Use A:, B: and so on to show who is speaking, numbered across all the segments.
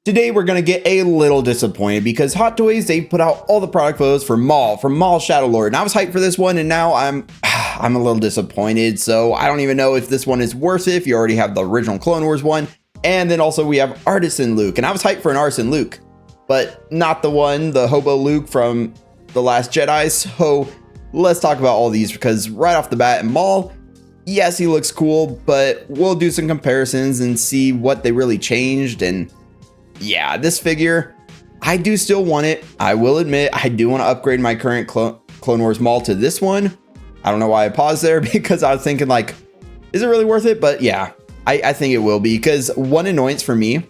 A: Today we're going to get a little disappointed because Hot Toys, they put out all the product photos for Maul, from Maul Shadowlord, and I was hyped for this one, and now I'm a little disappointed. So I don't even know if this one is worth it if you already have the original Clone Wars one. And then also we have Artisan Luke, and I was hyped for an Artisan Luke, but not the hobo Luke from The Last Jedi. So let's talk about all these, because right off the bat, in Maul, yes, he looks cool, but we'll do some comparisons and see what they really changed. And yeah, this figure, I do still want it. I will admit, I do want to upgrade my current Clone Wars Maul to this one. I don't know why I paused there, because I was thinking, like, is it really worth it? But yeah, I think it will be, because one annoyance for me,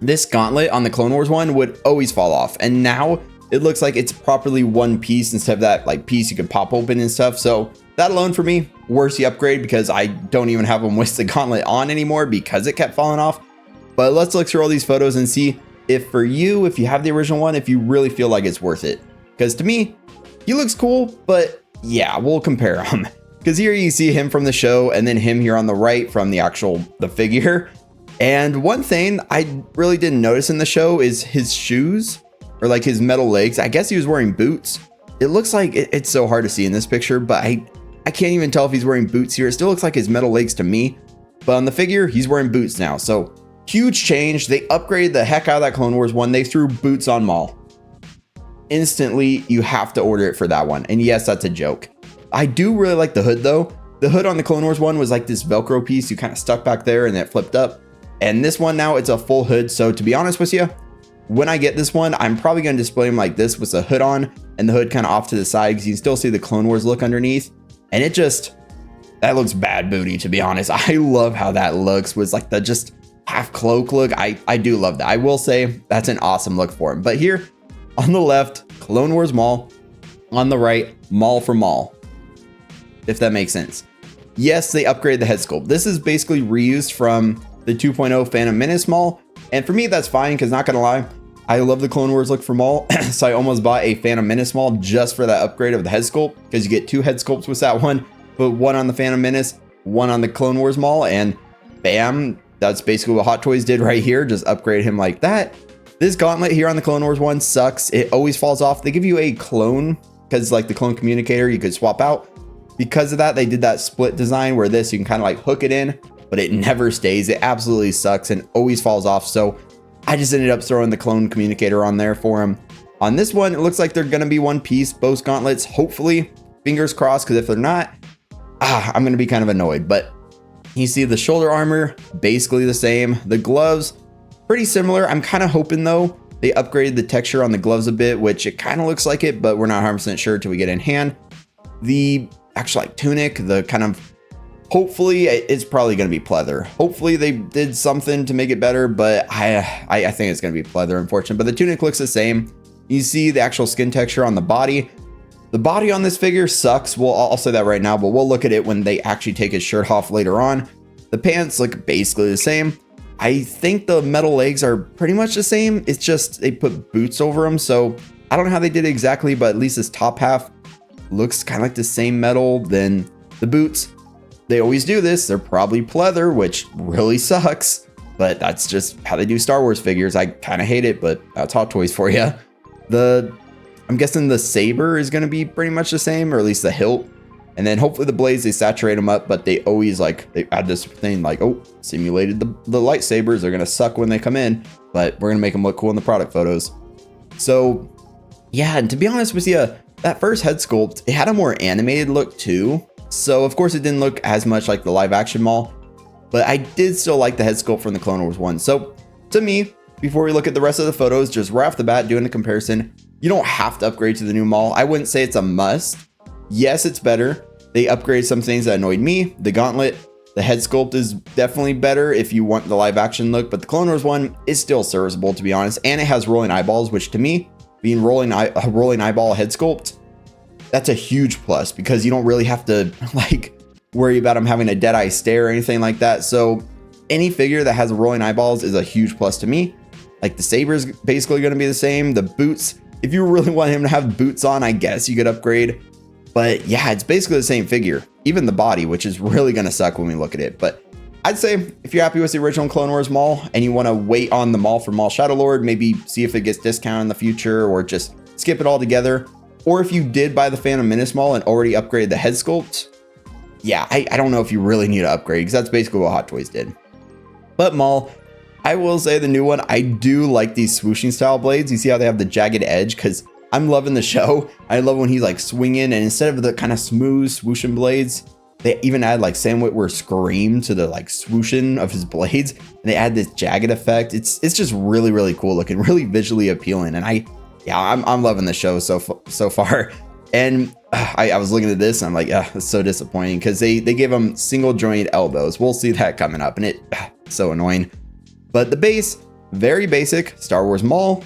A: this gauntlet on the Clone Wars one would always fall off. And now it looks like it's properly one piece instead of that like piece you could pop open and stuff. So that alone for me, worth the upgrade, because I don't even have them with the gauntlet on anymore because it kept falling off. But let's look through all these photos and see if for you, if you have the original one, if you really feel like it's worth it. Because to me, he looks cool, but yeah, we'll compare him. Because here you see him from the show, and then him here on the right from the figure. And one thing I really didn't notice in the show is his shoes, or like his metal legs. I guess he was wearing boots. It looks like it's so hard to see in this picture, but I can't even tell if he's wearing boots here. It still looks like his metal legs to me, but on the figure, he's wearing boots now. So huge change. They upgraded the heck out of that Clone Wars one. They threw boots on Maul. Instantly, you have to order it for that one. And yes, that's a joke. I do really like the hood though. The hood on the Clone Wars one was like this Velcro piece you kind of stuck back there and it flipped up. And this one now, it's a full hood. So to be honest with you, when I get this one, I'm probably going to display him like this with the hood on and the hood kind of off to the side, because you can still see the Clone Wars look underneath. And that looks bad booty, to be honest. I love how that looks with like the just half cloak look. I do love that. I will say that's an awesome look for him. But here on the left, Clone Wars Maul. On the right, Maul for Maul, if that makes sense. Yes, they upgraded the head sculpt. This is basically reused from the 2.0 Phantom Menace Maul. And for me, that's fine, because not gonna lie, I love the Clone Wars look for Maul. So I almost bought a Phantom Menace Maul just for that upgrade of the head sculpt, because you get two head sculpts with that one, but one on the Phantom Menace, one on the Clone Wars Maul, and bam, that's basically what Hot Toys did right here. Just upgrade him like that. This gauntlet here on the Clone Wars one sucks. It always falls off. They give you a clone, because like the clone communicator, you could swap out. Because of that, they did that split design where this, you can kind of like hook it in, but it never stays. It absolutely sucks and always falls off. So I just ended up throwing the clone communicator on there for him. On this one, it looks like they're going to be one piece, both gauntlets, hopefully, fingers crossed, because if they're not, I'm going to be kind of annoyed. But you see the shoulder armor, basically the same. The gloves, pretty similar. I'm kind of hoping though, they upgraded the texture on the gloves a bit, which it kind of looks like it, but we're not 100% sure till we get in hand. The actual like tunic, the kind of, hopefully it's probably going to be pleather. Hopefully they did something to make it better, but I think it's going to be pleather, unfortunately. But the tunic looks the same. You see the actual skin texture on the body. The body on this figure sucks. Well, I'll say that right now, but we'll look at it when they actually take his shirt off later on. The pants look basically the same. I think the metal legs are pretty much the same. It's just they put boots over them. So I don't know how they did it exactly, but at least this top half looks kind of like the same metal. Then the boots, they always do this. They're probably pleather, which really sucks, but that's just how they do Star Wars figures. I kind of hate it, but that's Hot Toys for you. I'm guessing the saber is going to be pretty much the same, or at least the hilt. And then hopefully the blades, they saturate them up, but they always they add this thing like, oh, simulated the lightsabers. They're going to suck when they come in, but we're going to make them look cool in the product photos. So yeah, and to be honest with you, that first head sculpt, it had a more animated look too. So of course it didn't look as much like the live action Maul, but I did still like the head sculpt from the Clone Wars one. So to me, before we look at the rest of the photos, just right off the bat, doing a comparison, you don't have to upgrade to the new Maul. I wouldn't say it's a must. Yes, it's better. They upgraded some things that annoyed me. The gauntlet, the head sculpt is definitely better if you want the live action look, but the Clone Wars one is still serviceable, to be honest. And it has rolling eyeballs, which to me, being rolling eyeball head sculpt, that's a huge plus, because you don't really have to like worry about him having a dead eye stare or anything like that. So any figure that has rolling eyeballs is a huge plus to me. Like the saber is basically going to be the same. The boots, if you really want him to have boots on, I guess you could upgrade. But yeah, it's basically the same figure. Even the body, which is really going to suck when we look at it. But I'd say if you're happy with the original Clone Wars Maul and you want to wait on the Maul for Maul Shadowlord, maybe see if it gets discounted in the future or just skip it all together. Or if you did buy the Phantom Menace Maul and already upgraded the head sculpt, yeah, I don't know if you really need to upgrade because that's basically what Hot Toys did. But Maul, I will say the new one, I do like these swooshing style blades. You see how they have the jagged edge? Because I'm loving the show. I love when he's like swinging, and instead of the kind of smooth swooshing blades, they even add like Sam Witwer's scream to the like swooshing of his blades. And they add this jagged effect. It's just really, really cool looking, really visually appealing. And I'm loving the show so far. And I was looking at this and I'm like, it's so disappointing because they gave him single jointed elbows. We'll see that coming up, and it's so annoying. But the base, very basic Star Wars Maul.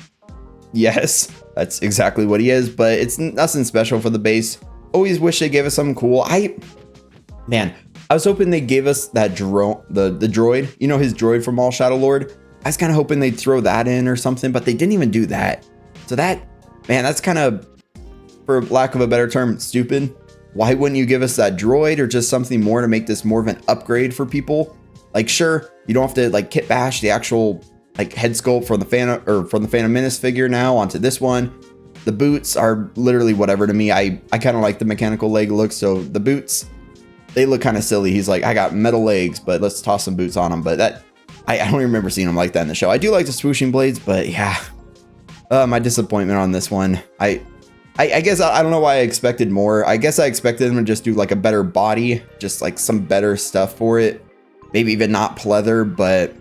A: Yes, that's exactly what he is, but it's nothing special for the base. Always wish they gave us something cool. I was hoping they gave us that drone, the droid, you know, his droid from Maul Shadowlord. I was kind of hoping they'd throw that in or something, but they didn't even do that. So that's kind of, for lack of a better term, stupid. Why wouldn't you give us that droid or just something more to make this more of an upgrade for people? Like, sure, you don't have to like kit bash the actual like head sculpt from the Phantom Menace figure now onto this one. The boots are literally whatever to me. I kind of like the mechanical leg look, so the boots, they look kind of silly. He's like, I got metal legs, but let's toss some boots on him. But that, I don't even remember seeing him like that in the show. I do like the swooshing blades, but yeah, my disappointment on this one. I guess I don't know why I expected more. I guess I expected him to just do like a better body, just like some better stuff for it. Maybe even not pleather, but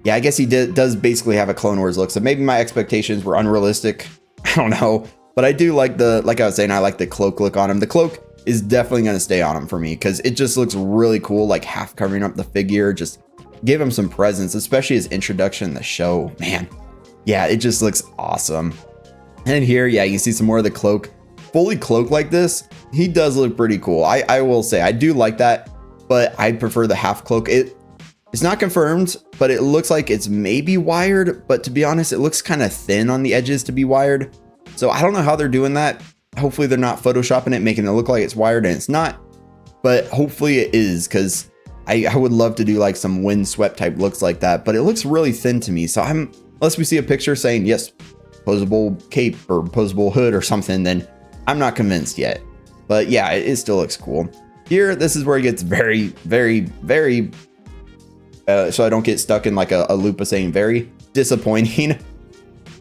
A: yeah, I guess he does basically have a Clone Wars look. So maybe my expectations were unrealistic. I don't know, but I do like like I was saying, I like the cloak look on him. The cloak is definitely going to stay on him for me because it just looks really cool, like half covering up the figure. Just give him some presence, especially his introduction in the show, man. Yeah, it just looks awesome. And here, yeah, you see some more of the cloak. Fully cloaked like this, he does look pretty cool. I will say, I do like that, but I prefer the half cloak. It's not confirmed, but it looks like it's maybe wired. But to be honest, it looks kind of thin on the edges to be wired. So I don't know how they're doing that. Hopefully they're not photoshopping it, making it look like it's wired, and it's not. But hopefully it is, because I would love to do like some windswept type looks like that. But it looks really thin to me. So unless we see a picture saying, yes, posable cape or posable hood or something, then I'm not convinced yet. But yeah, it still looks cool. Here, this is where it gets very, very, very, so I don't get stuck in like a loop of saying very disappointing.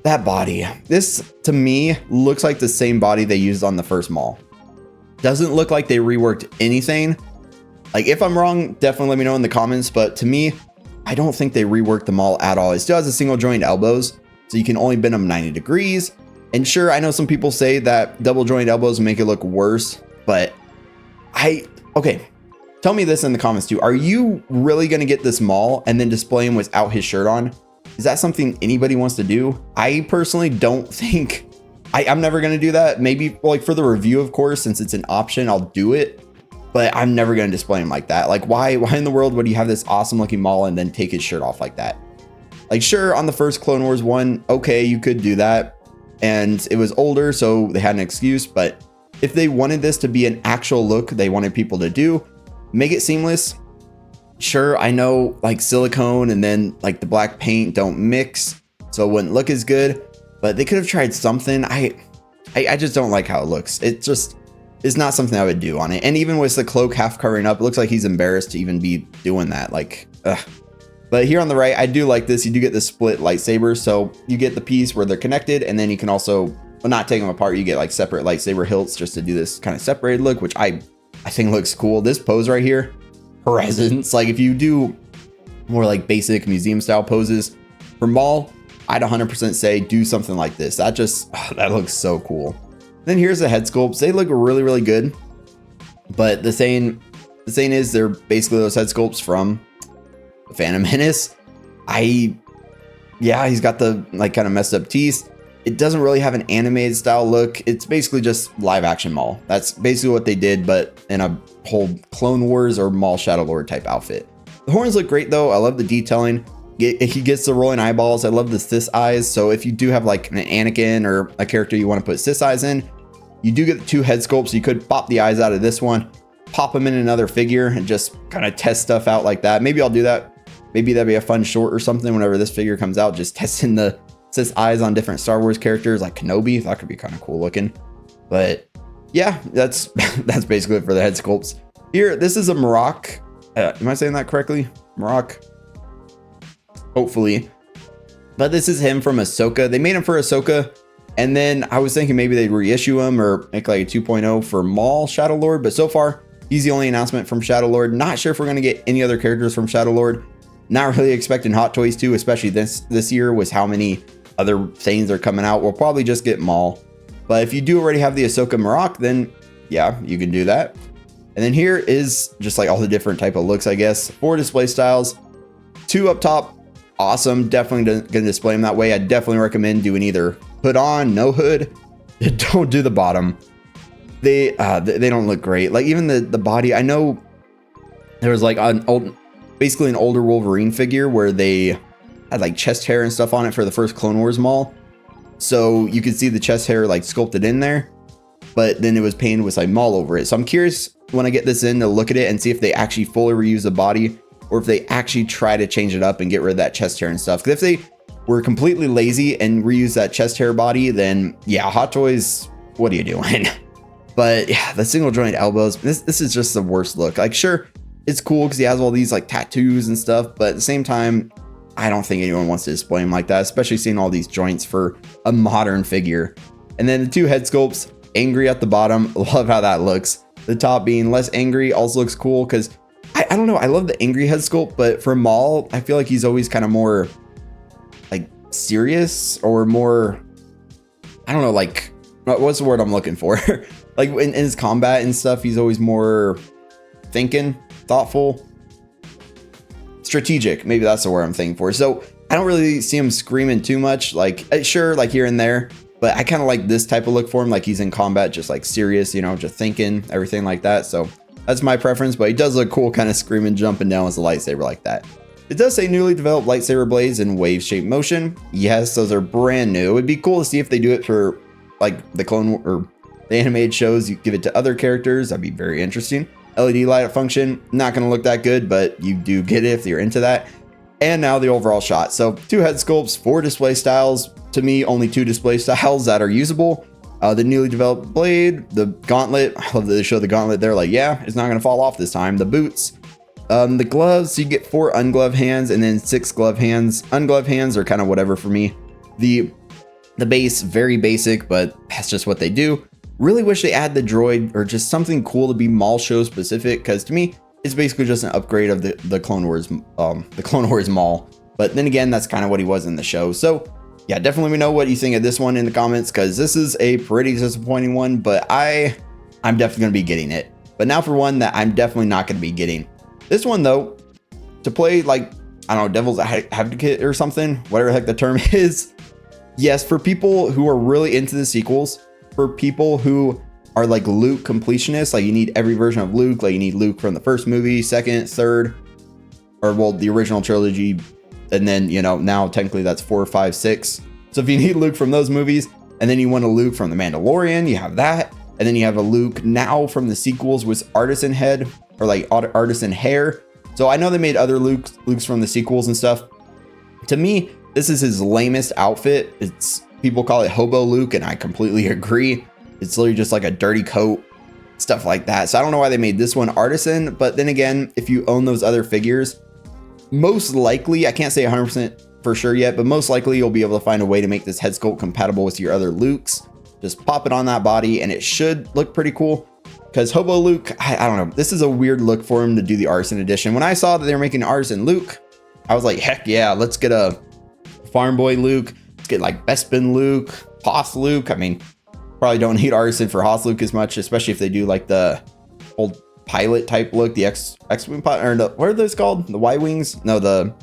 A: That body, this to me looks like the same body they used on the first Maul. Doesn't look like they reworked anything. Like, if I'm wrong, definitely let me know in the comments. But to me, I don't think they reworked the Maul at all. It still has a single joint elbows, so you can only bend them 90 degrees. And sure, I know some people say that double joint elbows make it look worse, but okay, tell me this in the comments too. Are you really going to get this Maul and then display him without his shirt on? Is that something anybody wants to do? I personally don't think, I'm never going to do that. Maybe like for the review, of course, since it's an option, I'll do it, but I'm never going to display him like that. Like, why in the world would you have this awesome looking Maul and then take his shirt off like that? Like, sure, on the first Clone Wars one, okay, you could do that. And it was older, so they had an excuse. But if they wanted this to be an actual look they wanted people to do, make it seamless. Sure, I know like silicone and then like the black paint don't mix, so it wouldn't look as good. But they could have tried something. I just don't like how it looks. It's not something I would do on it. And even with the cloak half covering up, it looks like he's embarrassed to even be doing that. Like, ugh. But here on the right, I do like this. You do get the split lightsabers. So you get the piece where they're connected, and then you can also, well, not take them apart. You get like separate lightsaber hilts just to do this kind of separated look, which I think looks cool. This pose right here, presence. Like, if you do more like basic museum style poses for Maul, I'd 100% say do something like this. That just, that looks so cool. Then here's the head sculpts. They look really, really good. But the saying is they're basically those head sculpts from Phantom Menace. Yeah, he's got the like kind of messed up teeth. It doesn't really have an animated style look. It's basically just live action Maul. That's basically what they did, but in a whole Clone Wars or Maul Shadowlord type outfit. The horns look great though. I love the detailing. He gets the rolling eyeballs. I love the Sith eyes. So if you do have like an Anakin or a character you want to put Sith eyes in, you do get the two head sculpts. You could pop the eyes out of this one. pop them in another figure and just kind of test stuff out like that. Maybe I'll do that. Maybe that'd be a fun short or something whenever this figure comes out, just testing the its eyes on different Star Wars characters like Kenobi. That could be kind of cool looking. But yeah, that's basically it for the head sculpts. Here, this is a Marok. Am I saying that correctly? Marok. Hopefully. But this is him from Ahsoka. They made him for Ahsoka. And then I was thinking maybe they'd reissue him or make like a 2.0 for Maul Shadowlord. But so far, he's the only announcement from Shadowlord. Not sure if we're going to get any other characters from Shadowlord. Not really expecting Hot Toys too, especially this year with how many other things are coming out. We'll probably just get Maul. But if you do already have the Ahsoka Marok, then yeah, you can do that. And then here is just like all the different type of looks, I guess. 4 display styles, 2 up top. Awesome. Definitely going to display them that way. I definitely recommend doing either hood on, no hood. Don't do the bottom. They don't look great. Like even the body, I know there was like basically an older Wolverine figure where they had like chest hair and stuff on it for the first Clone Wars Maul. So you could see the chest hair like sculpted in there, but then it was painted with like Maul over it. So I'm curious when I get this in to look at it and see if they actually fully reuse the body or if they actually try to change it up and get rid of that chest hair and stuff. Because if they were completely lazy and reuse that chest hair body, then yeah, Hot Toys, what are you doing? But yeah, the single joint elbows, this is just the worst look. Like sure, it's cool because he has all these like tattoos and stuff, but at the same time, I don't think anyone wants to display him like that, especially seeing all these joints for a modern figure. And then the 2 head sculpts, angry at the bottom. Love how that looks. The top being less angry also looks cool because I don't know. I love the angry head sculpt, but for Maul, I feel like he's always kind of more like serious or more, I don't know, like what's the word I'm looking for? Like in his combat and stuff, he's always more thinking, thoughtful, strategic. Maybe that's the word I'm thinking for. So I don't really see him screaming too much, like sure, like here and there, but I kind of like this type of look for him. Like he's in combat, just like serious, you know, just thinking, everything like that. So that's my preference, but he does look cool, kind of screaming, jumping down with a lightsaber like that. It does say newly developed lightsaber blades in wave shape motion. Yes, those are brand new. It'd be cool to see if they do it for like the Clone or the animated shows. You give it to other characters. That'd be very interesting. LED light up function, not going to look that good, but you do get it if you're into that. And now the overall shot. So 2 head sculpts, 4 display styles. To me, only 2 display styles that are usable. The newly developed blade, the gauntlet. I love that they show the gauntlet there. Like, yeah, it's not going to fall off this time. The boots, the gloves. So you get 4 ungloved hands and then 6 gloved hands. Ungloved hands are kind of whatever for me. The base, very basic, but that's just what they do. Really wish they add the droid or just something cool to be Maul show specific, because to me it's basically just an upgrade of the Clone Wars Maul. But then again, that's kind of what he was in the show. So yeah, definitely let me know what you think of this one in the comments, because this is a pretty disappointing one, but I'm definitely gonna be getting it. But now for one that I'm definitely not gonna be getting. This one though, to play like, I don't know, devil's advocate or something, whatever the heck the term is. Yes, for people who are really into the sequels, for people who are like Luke completionists, like you need every version of Luke, like you need Luke from the first movie, second, third, or well, the original trilogy, and then, you know, now technically that's 4, 5, 6. So if you need Luke from those movies, and then you want a Luke from The Mandalorian, you have that, and then you have a Luke now from the sequels with artisan head, or like artisan hair. So I know they made other Lukes from the sequels and stuff. To me, this is his lamest outfit. People call it Hobo Luke, and I completely agree. It's literally just like a dirty coat, stuff like that. So I don't know why they made this one artisan, but then again, if you own those other figures, most likely, I can't say 100% for sure yet, but most likely you'll be able to find a way to make this head sculpt compatible with your other Lukes. Just pop it on that body and it should look pretty cool. Because Hobo Luke, I don't know, this is a weird look for him to do the artisan edition. When I saw that they were making artisan Luke, I was like, heck yeah, let's get a farm boy Luke. Let's get like Bespin Luke, Hoth Luke. I mean, probably don't need artisan for Hoth Luke as much, especially if they do like the old pilot type look, the X-Wing pilot, or the, what are those called? The Y-Wings? No, the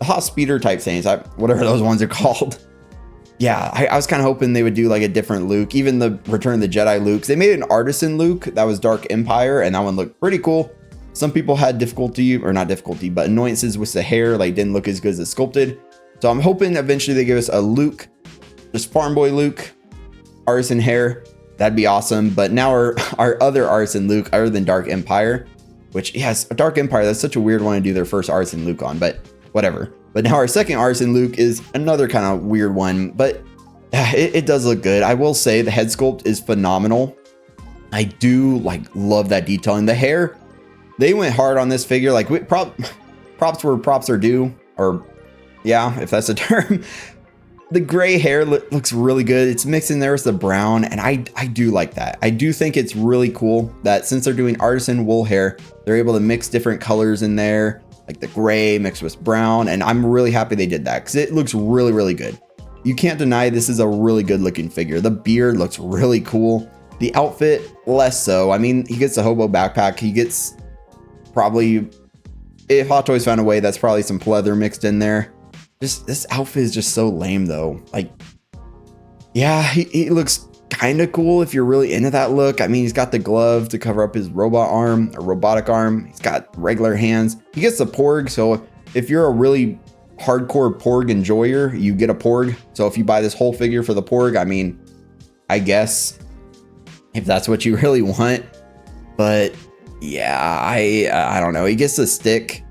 A: Hoth Speeder type things, whatever those ones are called. Yeah, I was kind of hoping they would do like a different Luke, even the Return of the Jedi Lukes. They made an artisan Luke that was Dark Empire, and that one looked pretty cool. Some people had difficulty, or not difficulty, but annoyances with the hair, like didn't look as good as it sculpted. So I'm hoping eventually they give us a Luke, just farm boy Luke, artisan hair, that'd be awesome. But now our other Artisan Luke, other than Dark Empire, which, yes, Dark Empire, that's such a weird one to do their first Artisan Luke on, but whatever. But now our second Artisan Luke is another kind of weird one, but it does look good. I will say the head sculpt is phenomenal. I do love that detailing. The hair, they went hard on this figure. Like props where props are due, or yeah, if that's a term. The gray hair looks really good. It's mixed in there with the brown, and I do like that. I do think it's really cool that since they're doing artisan wool hair, they're able to mix different colors in there, like the gray mixed with brown, and I'm really happy they did that because it looks really, really good. You can't deny this is a really good looking figure. The beard looks really cool. The outfit, less so. I mean, he gets a hobo backpack. He gets probably, if Hot Toys found a way, that's probably some pleather mixed in there. Just this outfit is just so lame though. Like, yeah, he looks kind of cool if you're really into that look. I mean, he's got the glove to cover up his robot arm, or robotic arm. He's got regular hands. He gets the porg. So if you're a really hardcore porg enjoyer, you get a porg. So if you buy this whole figure for the porg, I mean, I guess if that's what you really want. But yeah, I don't know. He gets the stick.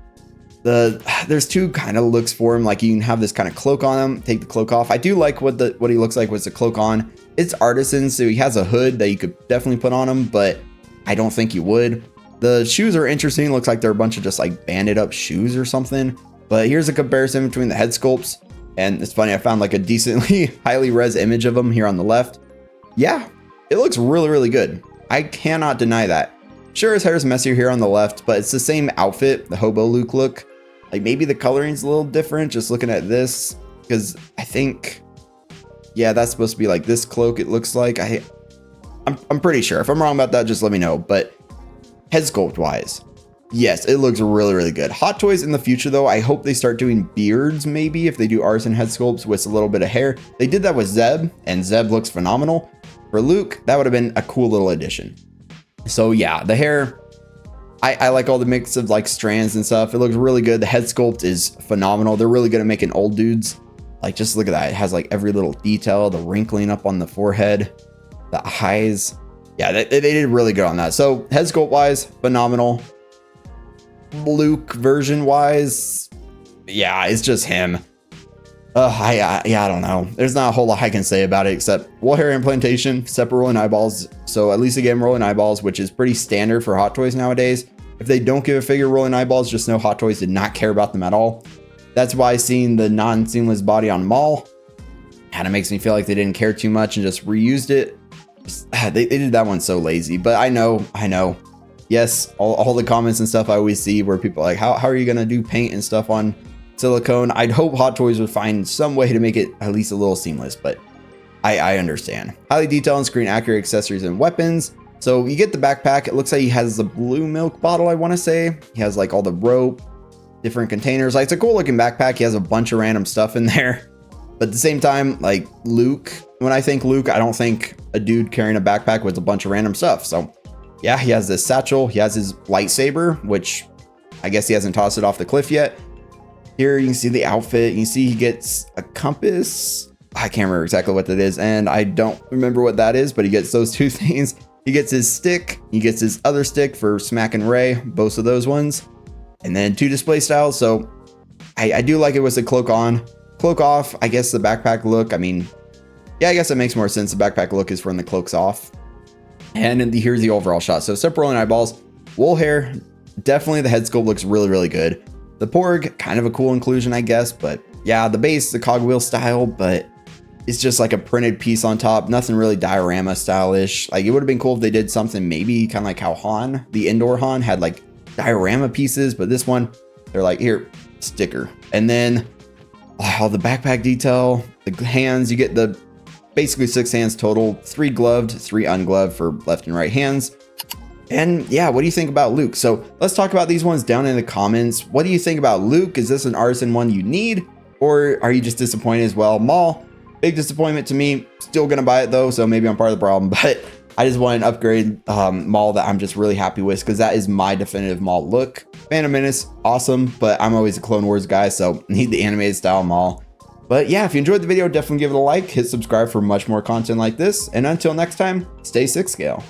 A: There's two kind of looks for him. Like, you can have this kind of cloak on him, take the cloak off. I do like what he looks like with the cloak on. It's artisan, so he has a hood that you could definitely put on him, but I don't think you would. The shoes are interesting. Looks like they're a bunch of just like banded up shoes or something. But here's a comparison between the head sculpts. And it's funny, I found like a decently highly res image of him here on the left. Yeah, it looks really, really good. I cannot deny that. Sure, his hair's messier here on the left, but it's the same outfit, the hobo Luke look. Like, maybe the coloring's a little different just looking at this, because I think, yeah, that's supposed to be like this cloak, it looks like. I'm pretty sure. If I'm wrong about that, just let me know. But head sculpt wise, yes, it looks really, really good. Hot Toys in the future, though, I hope they start doing beards, maybe, if they do artisan head sculpts with a little bit of hair. They did that with Zeb, and Zeb looks phenomenal. For Luke, that would have been a cool little addition. So yeah, the hair, I like all the mix of like strands and stuff. It looks really good. The head sculpt is phenomenal. They're really good at making old dudes. Like, just look at that. It has like every little detail, the wrinkling up on the forehead, the eyes. Yeah, they did really good on that. So head sculpt wise, phenomenal. Luke version wise, yeah, it's just him. I don't know. There's not a whole lot I can say about it except wool hair implantation, separate rolling eyeballs. So at least they gave him rolling eyeballs, which is pretty standard for Hot Toys nowadays. If they don't give a figure rolling eyeballs, just know Hot Toys did not care about them at all. That's why seeing the non-seamless body on Maul kind of makes me feel like they didn't care too much and just reused it. They did that one so lazy, but I know. Yes, all the comments and stuff I always see where people are like, how are you going to do paint and stuff on silicone? I'd hope Hot Toys would find some way to make it at least a little seamless, but I understand. Highly detailed and screen accurate accessories and weapons. So you get the backpack. It looks like he has the blue milk bottle, I want to say. He has like all the rope, different containers. Like, it's a cool looking backpack. He has a bunch of random stuff in there. But at the same time, like Luke, when I think Luke, I don't think a dude carrying a backpack with a bunch of random stuff. So yeah, he has this satchel. He has his lightsaber, which I guess he hasn't tossed it off the cliff yet. Here you can see the outfit. You can see he gets a compass. I can't remember exactly what that is, and I don't remember what that is, but he gets those two things. He gets his stick. He gets his other stick for smacking Ray, both of those ones. And then two display styles. So I do like it with the cloak on. Cloak off, I guess the backpack look. I mean, yeah, I guess it makes more sense. The backpack look is when the cloak's off. And here's the overall shot. So separate rolling eyeballs, wool hair. Definitely the head sculpt looks really, really good. The porg, kind of a cool inclusion, I guess. But yeah, the base, the cogwheel style, but it's just like a printed piece on top. Nothing really diorama stylish. Like, it would have been cool if they did something maybe kind of like how Han, the indoor Han, had like diorama pieces. But this one, they're like, here, sticker. And then all the backpack detail, the hands, you get the basically 6 hands total, 3 gloved, 3 ungloved for left and right hands. And yeah, what do you think about Luke? So let's talk about these ones down in the comments. What do you think about Luke? Is this an artisan one you need, or are you just disappointed as well? Maul, big disappointment to me. Still gonna buy it though, so maybe I'm part of the problem, but I just want an upgrade Maul that I'm just really happy with, because that is my definitive Maul look. Phantom Menace, awesome, but I'm always a Clone Wars guy, so need the animated style Maul. But yeah, if you enjoyed the video, definitely give it a like, hit subscribe for much more content like this. And until next time, stay 6 scale.